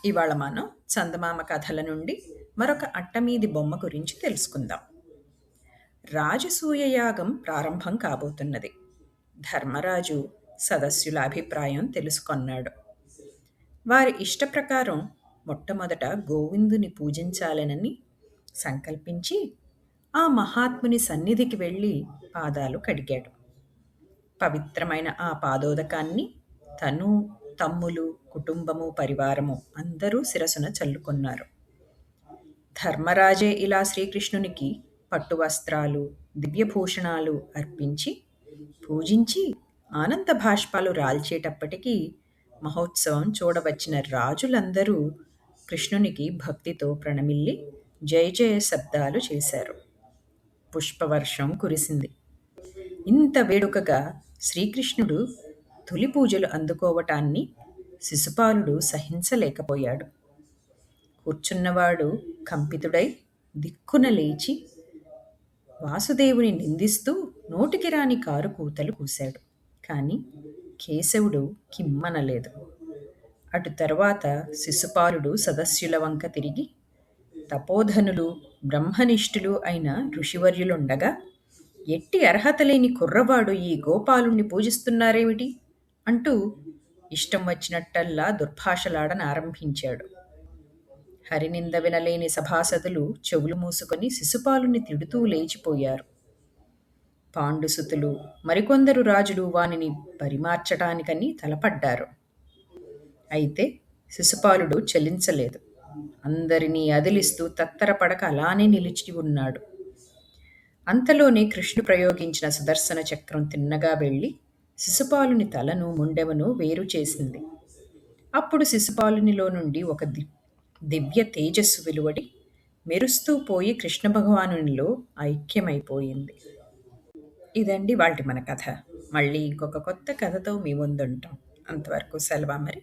ఇవాళ మనం చందమామ కథల నుండి మరొక అట్టమీది బొమ్మ గురించి తెలుసుకుందాం. రాజసూయ యాగం ప్రారంభం కాబోతున్నది. ధర్మరాజు సదస్యుల అభిప్రాయం తెలుసుకొన్నాడు. వారి ఇష్టప్రకారం మొట్టమొదట గోవిందుని పూజించాలనని సంకల్పించి ఆ మహాత్ముని సన్నిధికి వెళ్ళి పాదాలు కడిగాడు. పవిత్రమైన ఆ పాదోదకాన్ని తను, తమ్ములు, కుటుంబము, పరివారము అందరూ శిరసున చల్లుకున్నారు. ధర్మరాజే ఇలా శ్రీకృష్ణునికి పట్టు వస్త్రాలు, దివ్యభూషణాలు అర్పించి పూజించి ఆనంద భాష్పాలు రాల్చేటప్పటికీ మహోత్సవం చూడవచ్చిన రాజులందరూ కృష్ణునికి భక్తితో ప్రణమిల్లి జయ జయ శబ్దాలు చేశారు. పుష్పవర్షం కురిసింది. ఇంత వేడుకగా శ్రీకృష్ణుడు తొలి పూజలు అందుకోవటాన్ని శిశుపాలుడు సహించలేకపోయాడు. కూర్చున్నవాడు కంపితుడై దిక్కున లేచి వాసుదేవుని నిందిస్తూ నోటికి రాని కారు కూతలు కూశాడు. కాని కేశవుడు కిమ్మనలేదు. అటు తరువాత శిశుపాలుడు సదస్యుల వంక తిరిగి, తపోధనులు, బ్రహ్మనిష్ఠులు అయిన ఋషివర్యులుండగా ఎట్టి అర్హత లేని కుర్రవాడు ఈ గోపాలుణ్ణి పూజిస్తున్నారేమిటి అంటూ ఇష్టం వచ్చినట్టల్లా దుర్భాషలాడనారంభించాడు. హరినింద వినలేని సభాసదులు చెవులు మూసుకొని శిశుపాలుని తిడుతూ లేచిపోయారు. పాండుసుతులు మరికొందరు రాజులు వానిని పరిమార్చటానికని తలపడ్డారు. అయితే శిశుపాలుడు చలించలేదు. అందరినీ అదిలిస్తూ తత్తరపడక అలానే నిలిచి ఉన్నాడు. అంతలోనే కృష్ణుడు ప్రయోగించిన సుదర్శన చక్రం తిన్నగా వెళ్ళి శిశుపాలుని తలను, ముండెమును వేరు చేసింది. అప్పుడు శిశుపాలునిలో నుండి ఒక దివ్య తేజస్సు వెలువడి మెరుస్తూ పోయి కృష్ణ భగవానునిలో ఐక్యమైపోయింది. ఇదండి వాటి మన కథ. మళ్ళీ ఇంకొక కొత్త కథతో మీ ముందుంటాం. అంతవరకు సెలవా మరి.